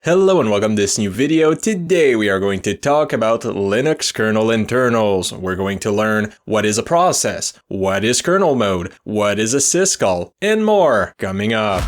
Hello and welcome to this new video. Today we are going to talk about Linux kernel internals. We're going to learn what is a process, what is kernel mode, what is a syscall, and more coming up.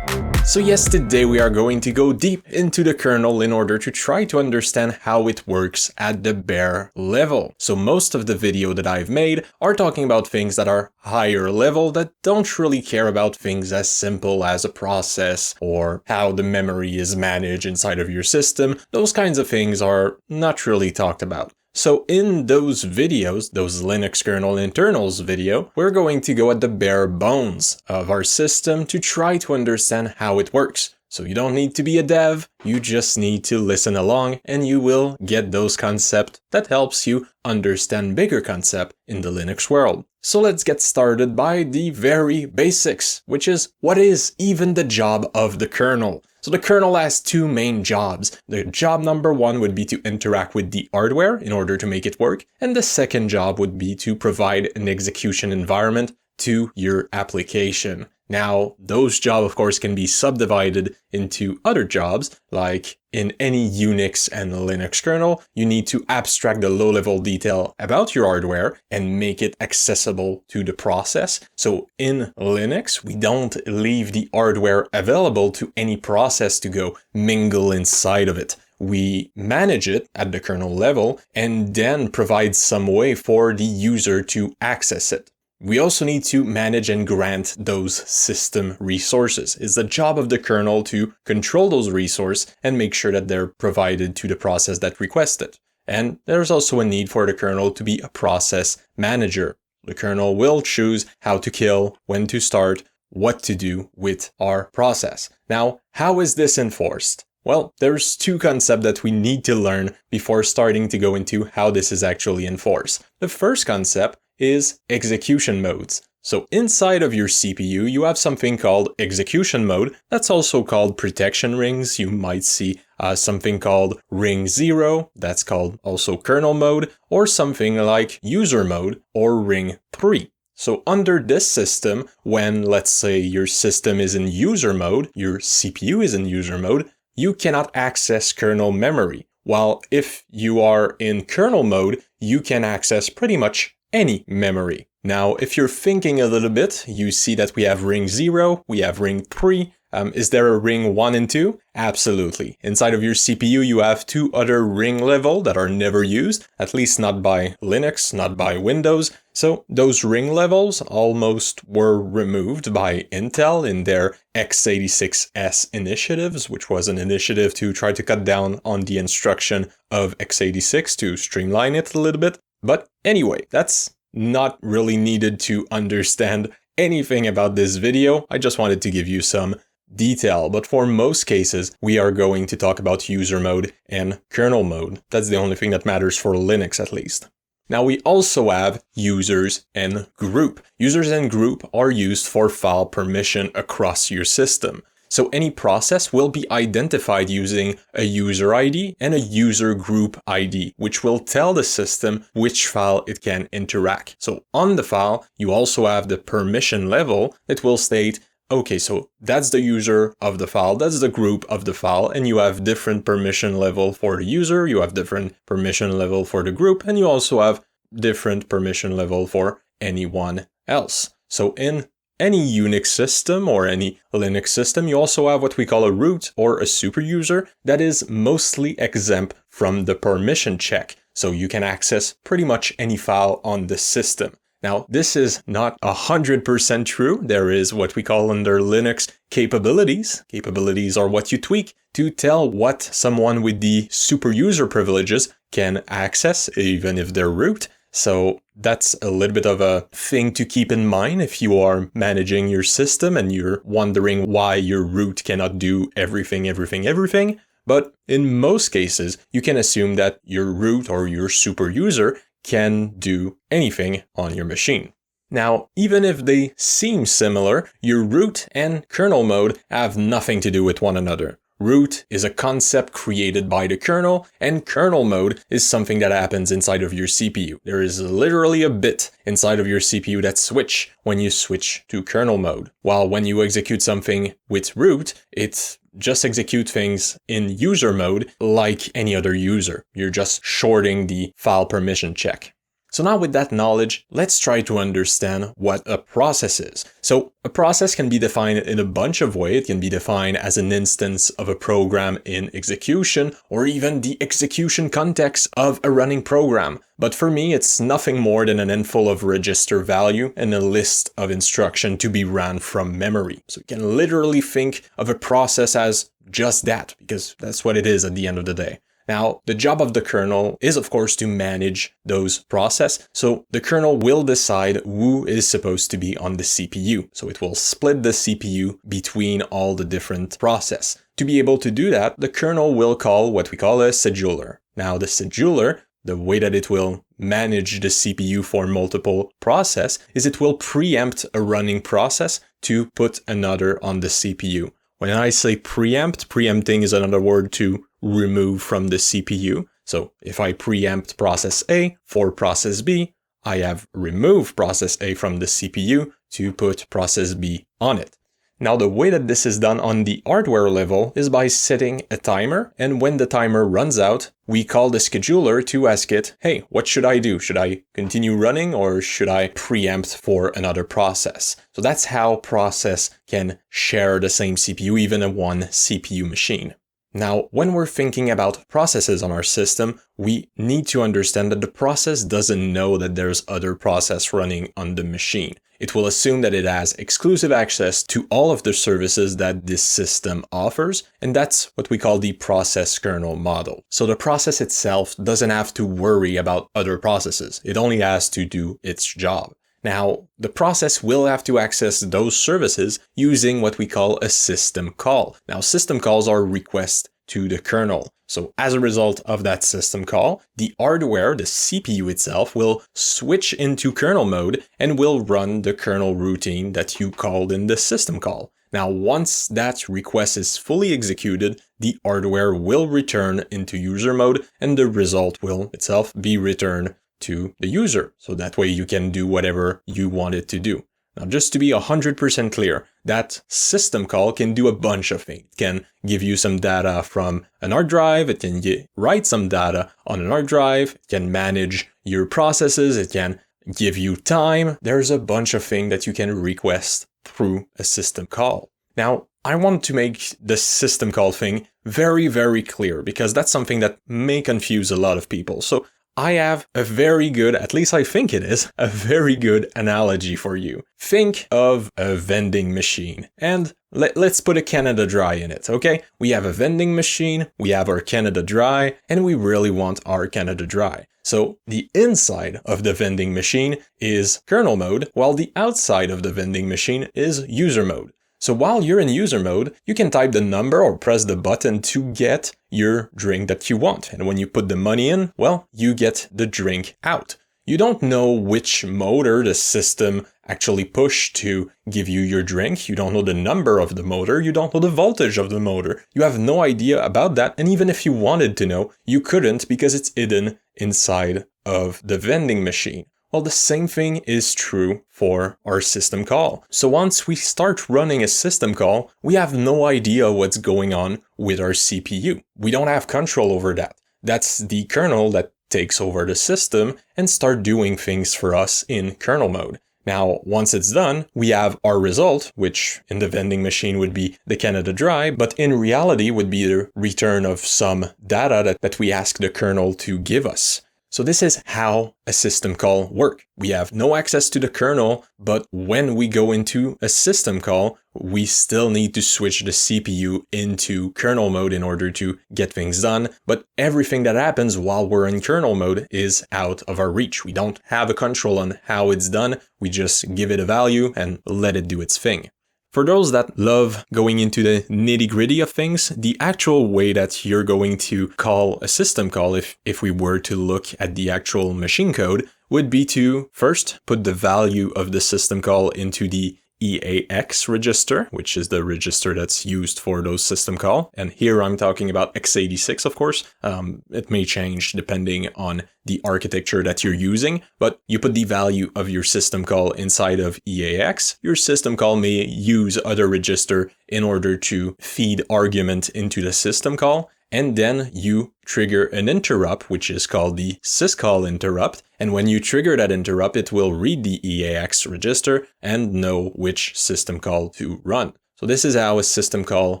So yes, today we are going to go deep into the kernel in order to try to understand how it works at the bare level. So most of the video that I've made are talking about things that are higher level that don't really care about things as simple as a process or how the memory is managed inside of your system. Those kinds of things are not really talked about. So in those videos, those Linux kernel internals video, we're going to go at the bare bones of our system to try to understand how it works. So you don't need to be a dev, you just need to listen along and you will get those concepts that helps you understand bigger concept in the Linux world. So let's get started by the very basics, which is what is even the job of the kernel? So the kernel has two main jobs. The job number one would be to interact with the hardware in order to make it work. And the second job would be to provide an execution environment to your application. Now, those jobs, of course, can be subdivided into other jobs, like in any Unix and Linux kernel, you need to abstract the low-level detail about your hardware and make it accessible to the process. So in Linux, we don't leave the hardware available to any process to go mingle inside of it. We manage it at the kernel level and then provide some way for the user to access it. We also need to manage and grant those system resources. It's the job of the kernel to control those resources and make sure that they're provided to the process that requests it. And there's also a need for the kernel to be a process manager. The kernel will choose how to kill, when to start, what to do with our process. Now, how is this enforced? Well, there's two concepts that we need to learn before starting to go into how this is actually enforced. The first concept is execution modes. So inside of your CPU, you have something called execution mode. That's also called protection rings. You might see something called ring 0. That's called also kernel mode, or something like user mode or ring 3. So under this system, when let's say your system is in user mode, your CPU is in user mode, you cannot access kernel memory. While if you are in kernel mode, you can access pretty much any memory. Now, if you're thinking a little bit, you see that we have ring 0, we have ring 3. Is there a ring 1 and 2? Absolutely. Inside of your CPU, you have two other ring level that are never used, at least not by Linux, not by Windows. So those ring levels almost were removed by Intel in their x86S initiatives, which was an initiative to try to cut down on the instruction of x86 to streamline it a little bit. But anyway, that's not really needed to understand anything about this video. I just wanted to give you some detail. But for most cases, we are going to talk about user mode and kernel mode. That's the only thing that matters for Linux, at least. Now, we also have users and group. Users and group are used for file permission across your system. So any process will be identified using a user ID and a user group ID, which will tell the system which file it can interact. So on the file, you also have the permission level that will state, okay, so that's the user of the file, that's the group of the file, and you have different permission level for the user, you have different permission level for the group, and you also have different permission level for anyone else. So in any Unix system or any Linux system, you also have what we call a root or a super user that is mostly exempt from the permission check. So you can access pretty much any file on the system. Now, this is not 100% true. There is what we call under Linux capabilities. Capabilities are what you tweak to tell what someone with the super user privileges can access, even if they're root. So that's a little bit of a thing to keep in mind if you are managing your system and you're wondering why your root cannot do everything. But in most cases, you can assume that your root or your super user can do anything on your machine. Now, even if they seem similar, your root and kernel mode have nothing to do with one another. root is a concept created by the kernel, and kernel mode is something that happens inside of your CPU. There is literally a bit inside of your CPU that switch when you switch to kernel mode. While when you execute something with root, it just execute things in user mode like any other user. You're just shorting the file permission check. So now with that knowledge, let's try to understand what a process is. So a process can be defined in a bunch of ways. It can be defined as an instance of a program in execution, or even the execution context of a running program. But for me, it's nothing more than an handful of register value and a list of instruction to be ran from memory. So you can literally think of a process as just that, because that's what it is at the end of the day. Now, the job of the kernel is, of course, to manage those processes. So the kernel will decide who is supposed to be on the CPU. So it will split the CPU between all the different processes. To be able to do that, the kernel will call what we call a scheduler. Now, the scheduler, the way that it will manage the CPU for multiple processes is it will preempt a running process to put another on the CPU. When I say preempt, preempting is another word to remove from the CPU. So if I preempt process A for process B, I have removed process A from the CPU to put process B on it. Now the way that this is done on the hardware level is by setting a timer, and when the timer runs out, we call the scheduler to ask it, hey, what should I do? Should I continue running or should I preempt for another process? So that's how process can share the same CPU, even in one CPU machine. Now, when we're thinking about processes on our system, we need to understand that the process doesn't know that there's other process running on the machine. It will assume that it has exclusive access to all of the services that this system offers, and that's what we call the process kernel model. So the process itself doesn't have to worry about other processes. It only has to do its job. Now, the process will have to access those services using what we call a system call. Now, system calls are requests to the kernel. So as a result of that system call, the hardware, the CPU itself, will switch into kernel mode and will run the kernel routine that you called in the system call. Now, once that request is fully executed, the hardware will return into user mode and the result will itself be returned to the user. So that way you can do whatever you want it to do. Now, just to be 100% clear, that system call can do a bunch of things. It can give you some data from an hard drive. It can write some data on an hard drive. It can manage your processes. It can give you time. There's a bunch of things that you can request through a system call. Now, I want to make the system call thing very, very clear because that's something that may confuse a lot of people. So I have a very good, at least I think it is, a very good analogy for you. Think of a vending machine and let's put a Canada Dry in it, okay? We have a vending machine, we have our Canada Dry, and we really want our Canada Dry. So the inside of the vending machine is kernel mode, while the outside of the vending machine is user mode. So while you're in user mode, you can type the number or press the button to get your drink that you want. And when you put the money in, well, you get the drink out. You don't know which motor the system actually pushed to give you your drink. You don't know the number of the motor. You don't know the voltage of the motor. You have no idea about that. And even if you wanted to know, you couldn't because it's hidden inside of the vending machine. Well, the same thing is true for our system call. So once we start running a system call, we have no idea what's going on with our CPU. We don't have control over that. That's the kernel that takes over the system and start doing things for us in kernel mode. Now, once it's done, we have our result, which in the vending machine would be the Canada Dry, but in reality would be the return of some data that we ask the kernel to give us. So this is how a system call works. We have no access to the kernel, but when we go into a system call, we still need to switch the CPU into kernel mode in order to get things done. But everything that happens while we're in kernel mode is out of our reach. We don't have a control on how it's done. We just give it a value and let it do its thing. For those that love going into the nitty-gritty of things, the actual way that you're going to call a system call, if we were to look at the actual machine code, would be to first put the value of the system call into the EAX register, which is the register that's used for those system call. And here I'm talking about x86, of course. It may change depending on the architecture that you're using, but you put the value of your system call inside of EAX. Your system call may use other register in order to feed argument into the system call. And then you trigger an interrupt, which is called the Syscall interrupt. And when you trigger that interrupt, it will read the EAX register and know which system call to run. So this is how a system call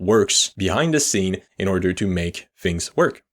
works behind the scene in order to make things work.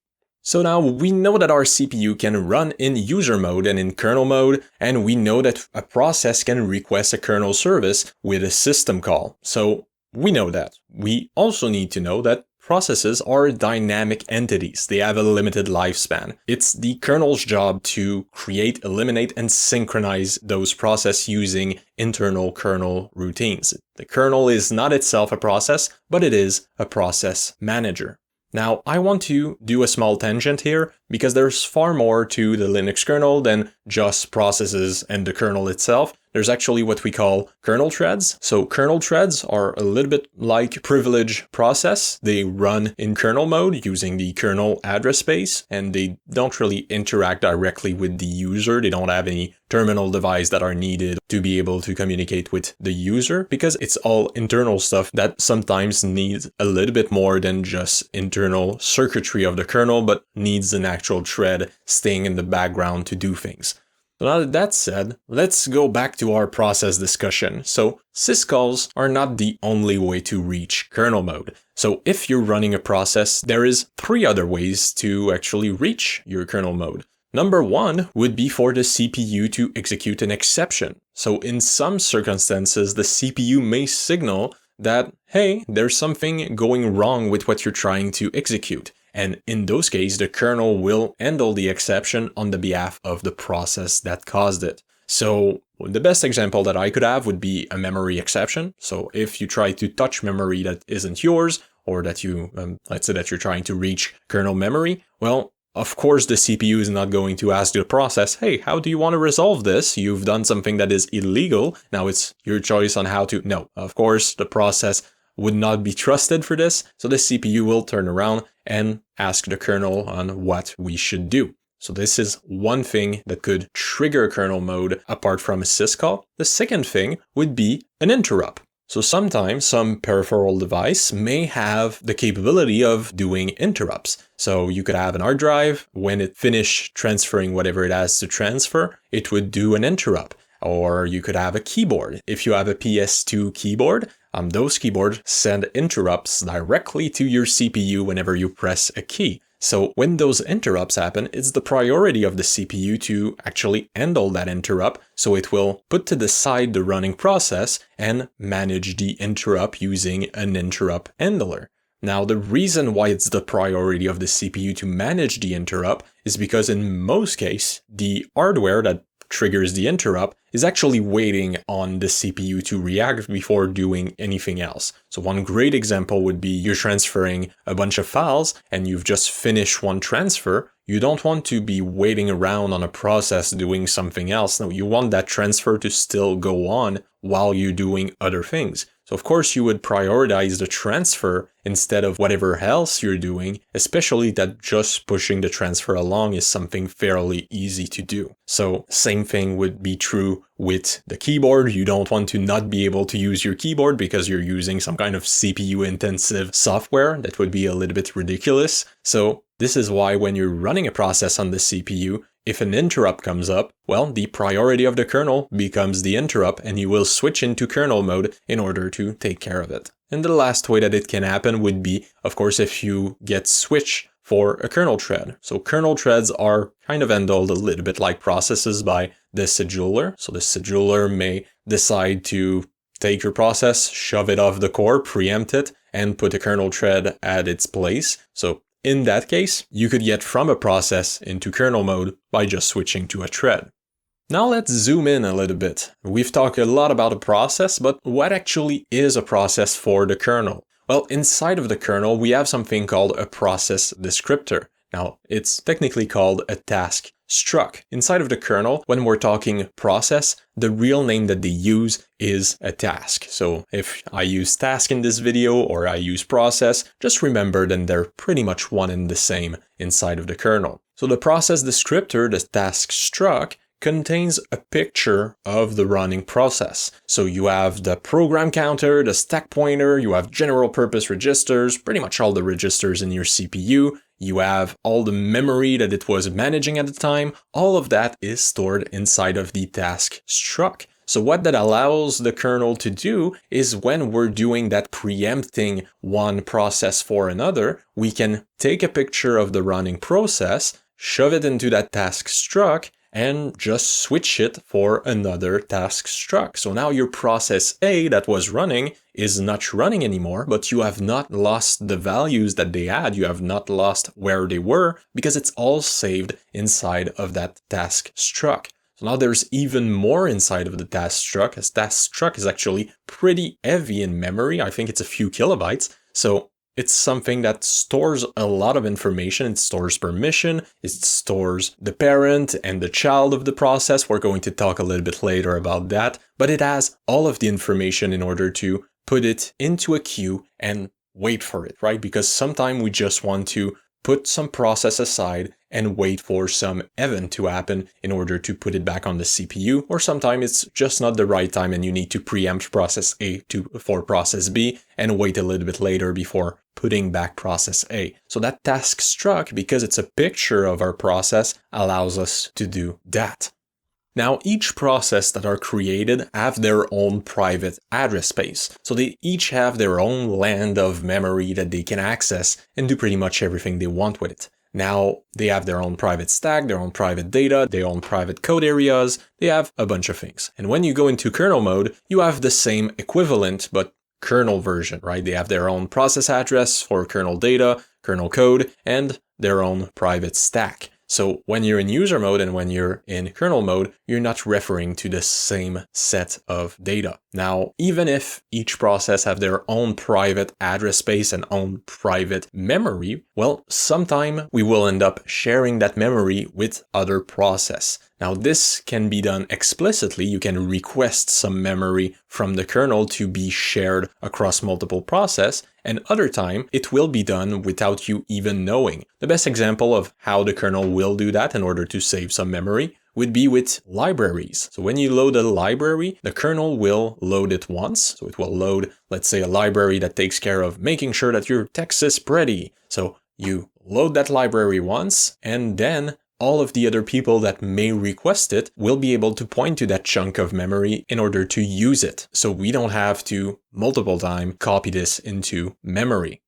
So now we know that our CPU can run in user mode and in kernel mode, and we know that a process can request a kernel service with a system call. So we know that. We also need to know that processes are dynamic entities. They have a limited lifespan. It's the kernel's job to create, eliminate, and synchronize those processes using internal kernel routines. The kernel is not itself a process, but it is a process manager. Now, I want to do a small tangent here because there's far more to the Linux kernel than just processes and the kernel itself. There's actually what we call kernel threads. So kernel threads are a little bit like privilege process. They run in kernel mode using the kernel address space, and they don't really interact directly with the user. They don't have any terminal device that are needed to be able to communicate with the user because it's all internal stuff that sometimes needs a little bit more than just internal circuitry of the kernel, but needs an actual thread staying in the background to do things. So now that that's said, let's go back to our process discussion. So syscalls are not the only way to reach kernel mode. So if you're running a process, there is 3 other ways to actually reach your kernel mode. Number 1 would be for the CPU to execute an exception. So in some circumstances, the CPU may signal that, hey, there's something going wrong with what you're trying to execute. And in those cases, the kernel will handle the exception on the behalf of the process that caused it. So the best example that I could have would be a memory exception. So if you try to touch memory that isn't yours, or that you, let's say that you're trying to reach kernel memory, well, of course, the CPU is not going to ask the process, hey, how do you want to resolve this? You've done something that is illegal. Now it's your choice on how to. No, of course, the process would not be trusted for this. So the CPU will turn around and ask the kernel on what we should do. So this is one thing that could trigger kernel mode apart from a syscall. The second thing would be an interrupt. So sometimes some peripheral device may have the capability of doing interrupts. So you could have an hard drive, when it finished transferring whatever it has to transfer, it would do an interrupt. Or you could have a keyboard. If you have a PS2 keyboard, those keyboards send interrupts directly to your CPU whenever you press a key. So when those interrupts happen, it's the priority of the CPU to actually handle that interrupt. So it will put to the side the running process and manage the interrupt using an interrupt handler. Now, the reason why it's the priority of the CPU to manage the interrupt is because in most cases, the hardware that triggers the interrupt is actually waiting on the CPU to react before doing anything else. So one great example would be you're transferring a bunch of files and you've just finished one transfer. You don't want to be waiting around on a process doing something else. No, you want that transfer to still go on while you're doing other things. So of course you would prioritize the transfer instead of whatever else you're doing, especially that just pushing the transfer along is something fairly easy to do. So same thing would be true with the keyboard. You don't want to not be able to use your keyboard because you're using some kind of CPU intensive software. That would be a little bit ridiculous. So this is why when you're running a process on the CPU, if an interrupt comes up, well, the priority of the kernel becomes the interrupt and you will switch into kernel mode in order to take care of it. And the last way that it can happen would be, of course, if you get switched for a kernel thread. So kernel threads are kind of handled a little bit like processes by the scheduler. So the scheduler may decide to take your process, shove it off the core, preempt it, and put a kernel thread at its place. So in that case, you could get from a process into kernel mode by just switching to a thread. Now let's zoom in a little bit. We've talked a lot about a process, but what actually is a process for the kernel? Well, inside of the kernel, we have something called a process descriptor. Now, it's technically called a task struct. Inside of the kernel, when we're talking process, the real name that they use is a task. So if I use task in this video or I use process, just remember that they're pretty much one and the same inside of the kernel. So the process descriptor, the task struct, contains a picture of the running process. So you have the program counter, the stack pointer, you have general purpose registers, pretty much all the registers in your CPU. You have all the memory that it was managing at the time. All of that is stored inside of the task struct. So what that allows the kernel to do is when we're doing that preempting one process for another, we can take a picture of the running process, shove it into that task struct, and just switch it for another task struct. So now your process A that was running is not running anymore, but you have not lost the values that they had. You have not lost where they were because it's all saved inside of that task struct. So now there's even more inside of the task struct, as task struct is actually pretty heavy in memory. I think it's a few kilobytes. So it's something that stores a lot of information. It stores permission, it stores the parent and the child of the process. We're going to talk a little bit later about that, but it has all of the information in order to put it into a queue and wait for it, right? Because sometimes we just want to put some process aside and wait for some event to happen in order to put it back on the CPU, or sometimes it's just not the right time and you need to preempt process A for process B and wait a little bit later before putting back process A. So that task struct, because it's a picture of our process, allows us to do that. Now, each process that are created have their own private address space. So they each have their own land of memory that they can access and do pretty much everything they want with it. Now, they have their own private stack, their own private data, their own private code areas, they have a bunch of things. And when you go into kernel mode, you have the same equivalent, but kernel version, right? They have their own process address for kernel data, kernel code, and their own private stack. So when you're in user mode and when you're in kernel mode, you're not referring to the same set of data. Now, even if each process have their own private address space and own private memory, well, sometime we will end up sharing that memory with other process. Now, this can be done explicitly. You can request some memory from the kernel to be shared across multiple processes, and other time it will be done without you even knowing. The best example of how the kernel will do that in order to save some memory would be with libraries. So when you load a library, the kernel will load it once. So it will load, let's say, a library that takes care of making sure that your text is pretty. So you load that library once, and then all of the other people that may request it will be able to point to that chunk of memory in order to use it. So we don't have to multiple times copy this into memory.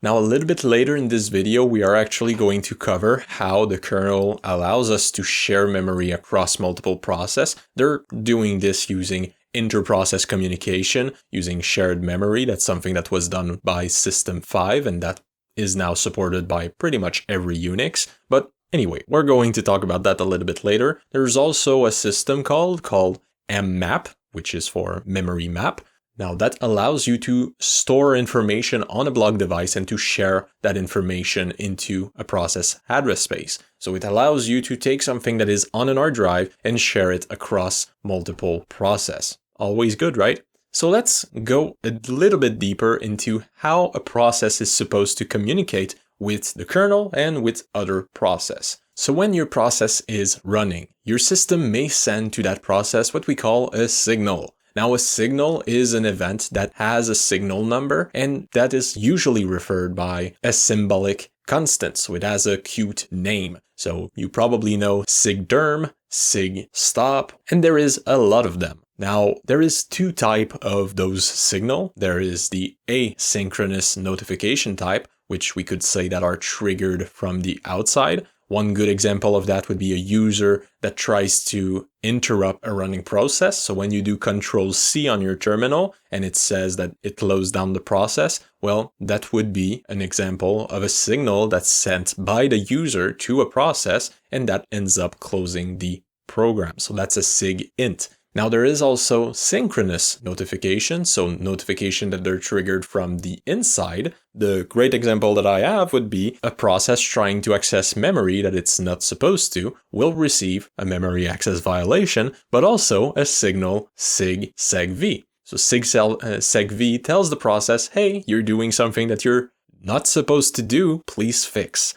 Now, a little bit later in this video, we are actually going to cover how the kernel allows us to share memory across multiple processes. They're doing this using inter-process communication, using shared memory. That's something that was done by System 5, and that is now supported by pretty much every Unix. But anyway, we're going to talk about that a little bit later. There's also a system called mmap, which is for memory map. Now that allows you to store information on a block device and to share that information into a process address space. So it allows you to take something that is on an hard drive and share it across multiple processes. Always good, right? So let's go a little bit deeper into how a process is supposed to communicate with the kernel and with other processes. So when your process is running, your system may send to that process what we call a signal. Now, a signal is an event that has a signal number, and that is usually referred by a symbolic constant, so it has a cute name. So you probably know sigderm, sigstop, and there is a lot of them. Now, there is two types of those signal. There is the asynchronous notification type, which we could say that are triggered from the outside. One good example of that would be a user that tries to interrupt a running process. So when you do Control-C on your terminal and it says that it closed down the process, well, that would be an example of a signal that's sent by the user to a process and that ends up closing the program. So that's a SIG int. Now there is also synchronous notification, so notification that they're triggered from the inside. The great example that I have would be a process trying to access memory that it's not supposed to will receive a memory access violation, but also a signal sig-seg-v. So sig-seg-v tells the process, hey, you're doing something that you're not supposed to do, please fix.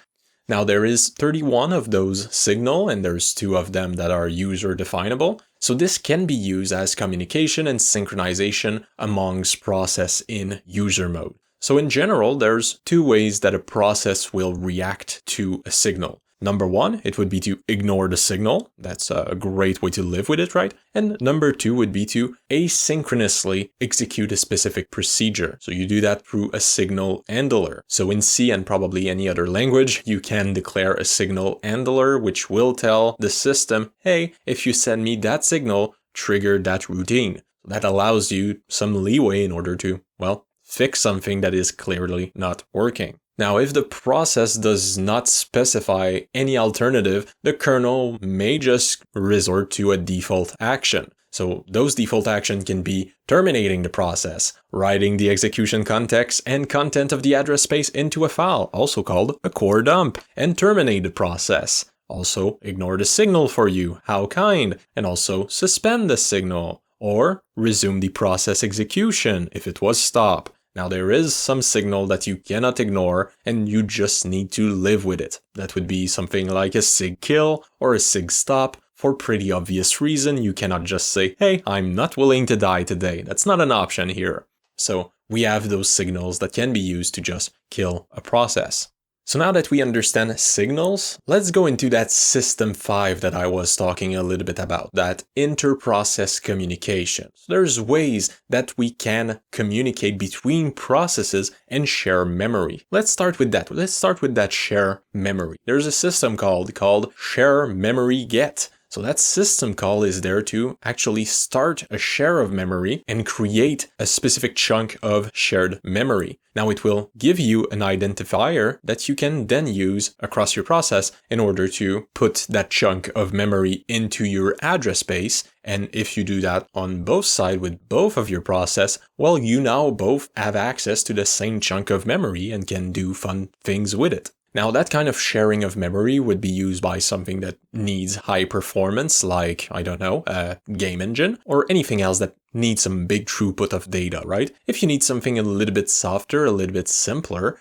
Now there is 31 of those signal, and there's 2 of them that are user definable. So this can be used as communication and synchronization amongst process in user mode. So in general, there's 2 ways that a process will react to a signal. Number 1, it would be to ignore the signal. That's a great way to live with it, right? And number 2 would be to asynchronously execute a specific procedure. So you do that through a signal handler. So in C and probably any other language, you can declare a signal handler, which will tell the system, hey, if you send me that signal, trigger that routine. That allows you some leeway in order to, well, fix something that is clearly not working. Now, if the process does not specify any alternative, the kernel may just resort to a default action. So those default actions can be terminating the process, writing the execution context and content of the address space into a file, also called a core dump, and terminate the process. Also, ignore the signal for you, how kind, and also suspend the signal, or resume the process execution if it was stopped. Now there is some signal that you cannot ignore and you just need to live with it. That would be something like a sig kill or a sig stop. For pretty obvious reason, you cannot just say, hey, I'm not willing to die today. That's not an option here. So we have those signals that can be used to just kill a process. So now that we understand signals, let's go into that system 5 that I was talking a little bit about, that inter-process communication. So there's ways that we can communicate between processes and share memory. Let's start with that. Let's start with that share memory. There's a system called share memory get. So that system call is there to actually start a share of memory and create a specific chunk of shared memory. Now it will give you an identifier that you can then use across your process in order to put that chunk of memory into your address space. And if you do that on both sides with both of your process, well, you now both have access to the same chunk of memory and can do fun things with it. Now that kind of sharing of memory would be used by something that needs high performance, like, I don't know, a game engine, or anything else that needs some big throughput of data, right? If you need something a little bit softer, a little bit simpler,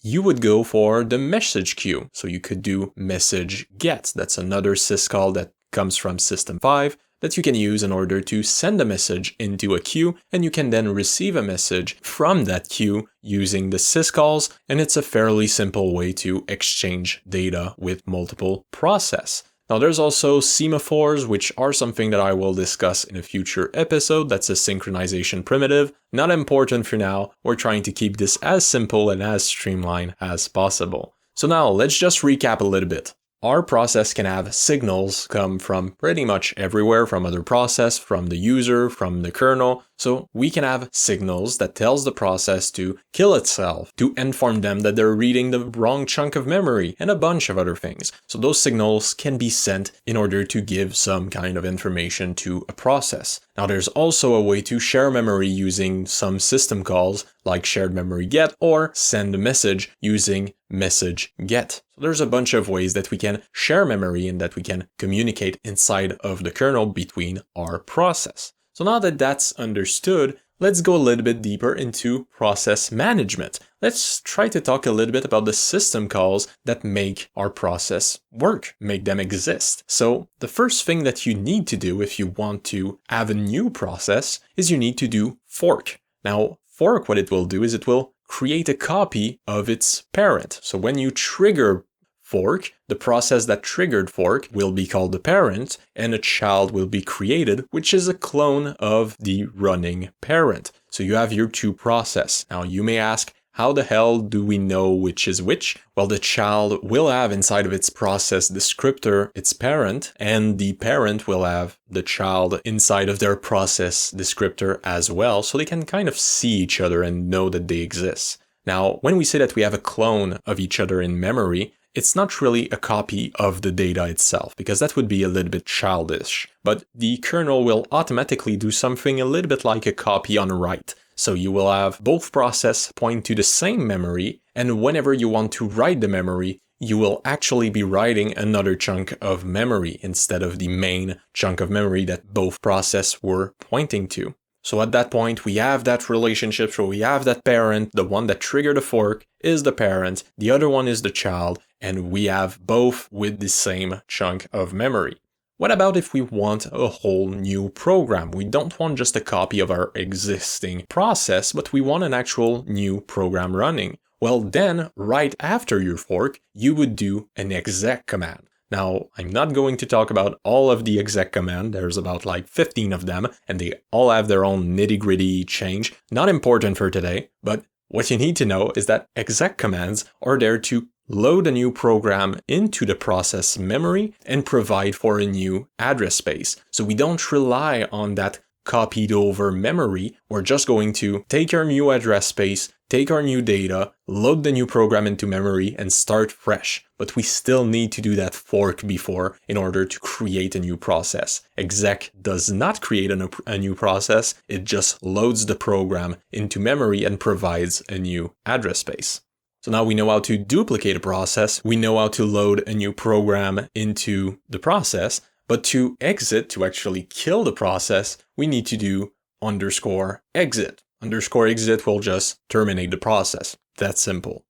you would go for the message queue. So you could do message get. That's another syscall that comes from System 5. That you can use in order to send a message into a queue, and you can then receive a message from that queue using the syscalls, and it's a fairly simple way to exchange data with multiple processes. Now there's also semaphores, which are something that I will discuss in a future episode. That's a synchronization primitive. Not important for now. We're trying to keep this as simple and as streamlined as possible. So now let's just recap a little bit. Our process can have signals come from pretty much everywhere, from other process, from the user, from the kernel. So we can have signals that tells the process to kill itself, to inform them that they're reading the wrong chunk of memory, and a bunch of other things. So those signals can be sent in order to give some kind of information to a process. Now there's also a way to share memory using some system calls like shared memory get or send a message using message get. So there's a bunch of ways that we can share memory and that we can communicate inside of the kernel between our process. So now that that's understood, let's go a little bit deeper into process management. Let's try to talk a little bit about the system calls that make our process work, make them exist. So the first thing that you need to do if you want to have a new process is you need to do fork. Now, fork, what it will do is it will create a copy of its parent. So when you trigger fork, the process that triggered fork will be called the parent, and a child will be created, which is a clone of the running parent. So you have your two processes. Now you may ask, how the hell do we know which is which? Well, the child will have inside of its process descriptor its parent, and the parent will have the child inside of their process descriptor as well, so they can kind of see each other and know that they exist. Now, when we say that we have a clone of each other in memory, it's not really a copy of the data itself, because that would be a little bit childish. But the kernel will automatically do something a little bit like a copy on write. So you will have both processes point to the same memory, and whenever you want to write the memory, you will actually be writing another chunk of memory instead of the main chunk of memory that both processes were pointing to. So at that point, we have that relationship, so we have that parent, the one that triggered the fork is the parent, the other one is the child, and we have both with the same chunk of memory. What about if we want a whole new program? We don't want just a copy of our existing process, but we want an actual new program running. Well, then, right after your fork, you would do an exec command. Now, I'm not going to talk about all of the exec command, there's about like 15 of them, and they all have their own nitty-gritty change, not important for today, but what you need to know is that exec commands are there to load a new program into the process memory and provide for a new address space. So we don't rely on that copied over memory, we're just going to take our new address space, take our new data, load the new program into memory, and start fresh. But we still need to do that fork before in order to create a new process. Exec does not create a new process, it just loads the program into memory and provides a new address space. So now we know how to duplicate a process, we know how to load a new program into the process, but to exit, to actually kill the process, we need to do _exit. _exit will just terminate the process. That's simple.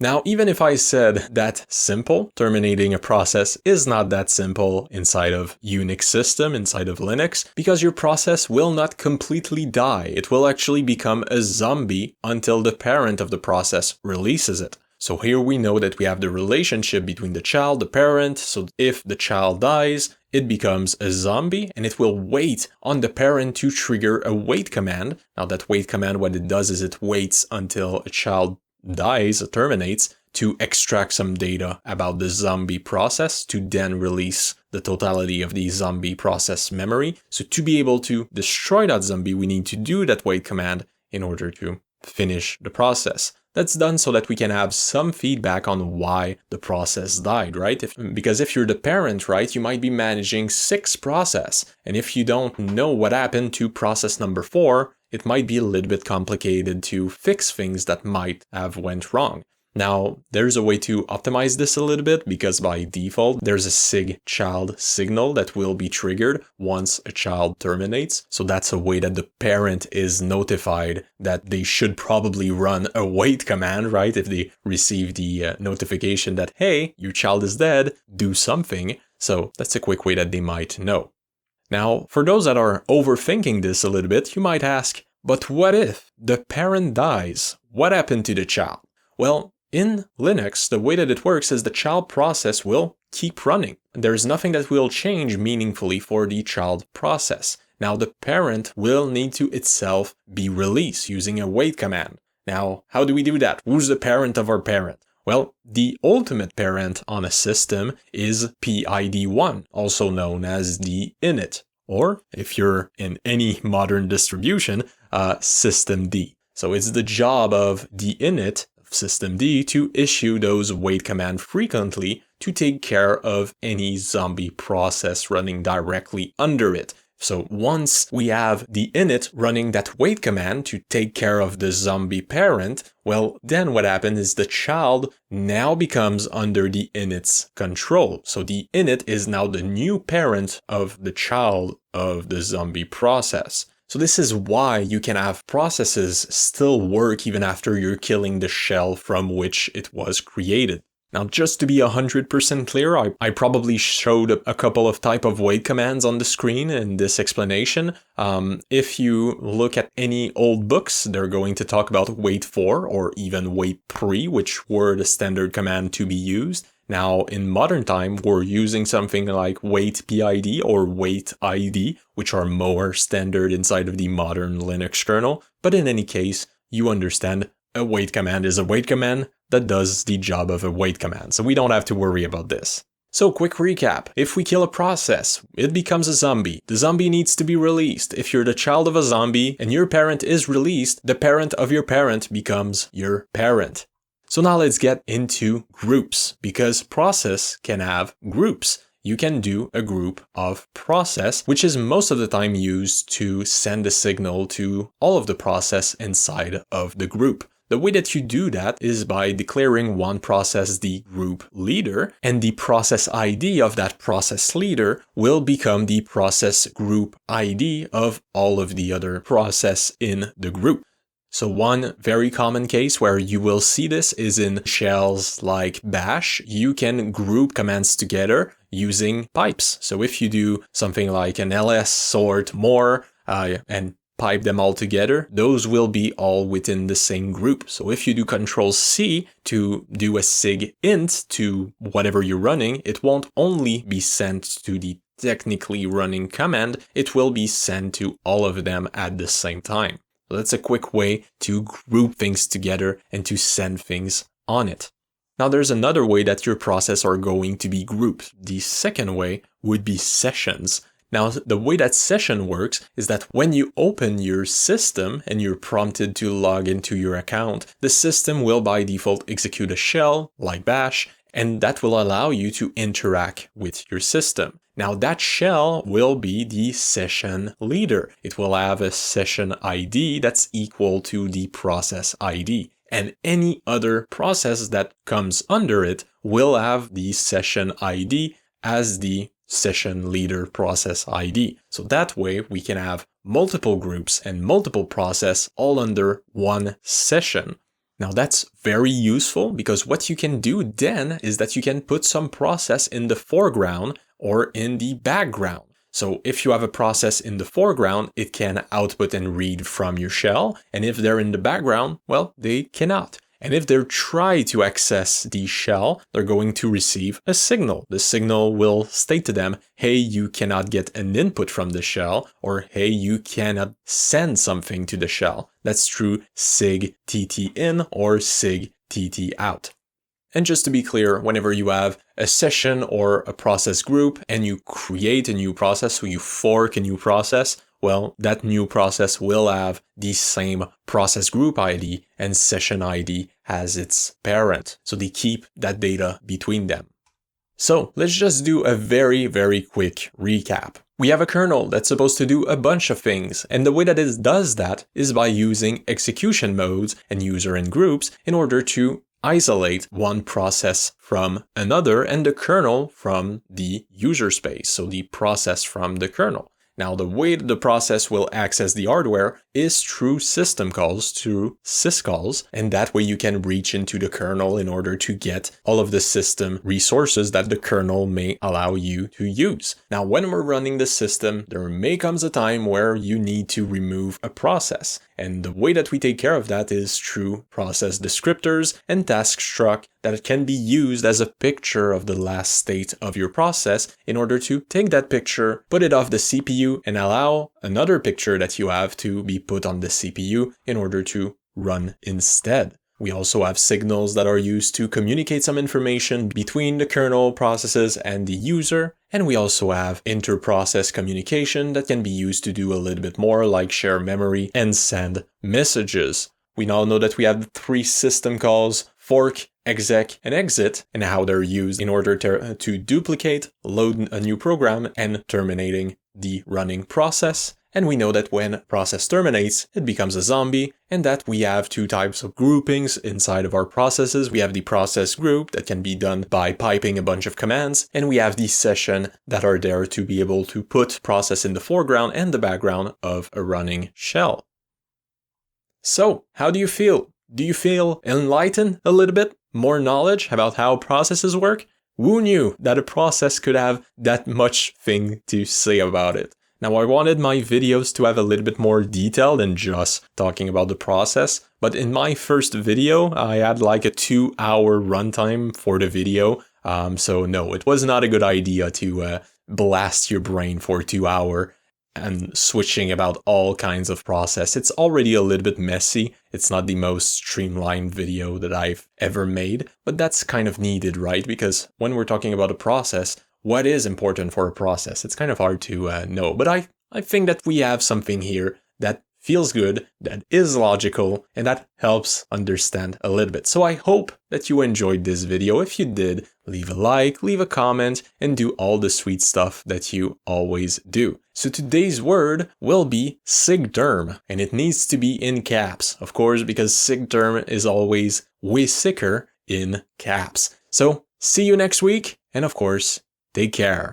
Now, even if I said that simple, terminating a process is not that simple inside of Unix system, inside of Linux, because your process will not completely die. It will actually become a zombie until the parent of the process releases it. So here we know that we have the relationship between the child, the parent, so if the child dies, it becomes a zombie and it will wait on the parent to trigger a wait command. Now that wait command, what it does is it waits until a child dies or terminates to extract some data about the zombie process to then release the totality of the zombie process memory. So to be able to destroy that zombie, we need to do that wait command in order to finish the process. That's done so that we can have some feedback on why the process died, right? Because if you're the parent, right, you might be managing 6 processes. And if you don't know what happened to process number 4, it might be a little bit complicated to fix things that might have went wrong. Now, there's a way to optimize this a little bit because by default, there's a SIG_child signal that will be triggered once a child terminates. So that's a way that the parent is notified that they should probably run a wait command, right? If they receive the notification that, hey, your child is dead, do something. So that's a quick way that they might know. Now, for those that are overthinking this a little bit, you might ask, but what if the parent dies? What happened to the child? Well, in Linux, the way that it works is the child process will keep running. There's nothing that will change meaningfully for the child process. Now, the parent will need to itself be released using a wait command. Now, how do we do that? Who's the parent of our parent? Well, the ultimate parent on a system is PID1, also known as the init, or if you're in any modern distribution, systemd. So it's the job of the init systemd to issue those wait commands frequently to take care of any zombie process running directly under it. So once we have the init running that wait command to take care of the zombie parent, well, then what happens is the child now becomes under the init's control. So the init is now the new parent of the child of the zombie process. So this is why you can have processes still work even after you're killing the shell from which it was created. Now, just to be 100% clear, I probably showed a couple of type of wait commands on the screen in this explanation. If you look at any old books, they're going to talk about wait 4 or even wait 3, which were the standard command to be used. Now, in modern time, we're using something like wait PID or wait ID, which are more standard inside of the modern Linux kernel. But in any case, you understand a wait command is a wait command that does the job of a wait command. So we don't have to worry about this. So quick recap. If we kill a process, it becomes a zombie. The zombie needs to be released. If you're the child of a zombie and your parent is released, the parent of your parent becomes your parent. So now let's get into groups, because process can have groups. You can do a group of process, which is most of the time used to send a signal to all of the process inside of the group. The way that you do that is by declaring one process the group leader, and the process ID of that process leader will become the process group ID of all of the other process in the group. So one very common case where you will see this is in shells like bash. You can group commands together using pipes. So if you do something like an ls sort more and pipe them all together, those will be all within the same group. So if you do Control-C to do a sig int to whatever you're running, it won't only be sent to the technically running command, it will be sent to all of them at the same time. So that's a quick way to group things together and to send things on it. Now there's another way that your process are going to be grouped. The second way would be sessions. Now, the way that session works is that when you open your system and you're prompted to log into your account, the system will by default execute a shell like bash, and that will allow you to interact with your system. Now, that shell will be the session leader. It will have a session ID that's equal to the process ID. And any other process that comes under it will have the session ID as the session leader process ID. So that way we can have multiple groups and multiple process all under one session. Now that's very useful because what you can do then is that you can put some process in the foreground or in the background. So if you have a process in the foreground, it can output and read from your shell. And if they're in the background, well, they cannot. And if they try to access the shell, they're going to receive a signal. The signal will state to them, hey, you cannot get an input from the shell, or hey, you cannot send something to the shell. That's through sig tt in or sig tt out. And just to be clear, whenever you have a session or a process group and you create a new process, so you fork a new process, well, that new process will have the same process group ID and session ID as its parent. So they keep that data between them. So let's just do a very, very quick recap. We have a kernel that's supposed to do a bunch of things, and the way that it does that is by using execution modes and user and groups in order to isolate one process from another and the kernel from the user space, so the process from the kernel. Now, the way that the process will access the hardware is through system calls, through Syscalls, and that way you can reach into the kernel in order to get all of the system resources that the kernel may allow you to use. Now, when we're running the system, there may come a time where you need to remove a process. And the way that we take care of that is through process descriptors and task struct that can be used as a picture of the last state of your process in order to take that picture, put it off the CPU, and allow another picture that you have to be put on the CPU in order to run instead. We also have signals that are used to communicate some information between the kernel processes and the user. And we also have inter-process communication that can be used to do a little bit more, like share memory and send messages. We now know that we have 3 system calls: fork, exec, and exit, and how they're used in order to duplicate, load a new program, and terminating the running process. And we know that when process terminates, it becomes a zombie, and that we have 2 types of groupings inside of our processes. We have the process group that can be done by piping a bunch of commands, and we have the session that are there to be able to put process in the foreground and the background of a running shell. So, how do you feel? Do you feel enlightened a little bit? More knowledge about how processes work? Who knew that a process could have that much thing to say about it? Now, I wanted my videos to have a little bit more detail than just talking about the process, but in my first video, I had like a 2-hour runtime for the video, so no, it was not a good idea to blast your brain for 2 hours and switching about all kinds of process. It's already a little bit messy. It's not the most streamlined video that I've ever made, but that's kind of needed, right? Because when we're talking about a process, what is important for a process? It's kind of hard to know, but I think that we have something here that feels good, that is logical, and that helps understand a little bit. So I hope that you enjoyed this video. If you did, leave a like, leave a comment, and do all the sweet stuff that you always do. So today's word will be sigterm, and it needs to be in caps, of course, because sigterm is always way sicker in caps. So see you next week, and of course, take care.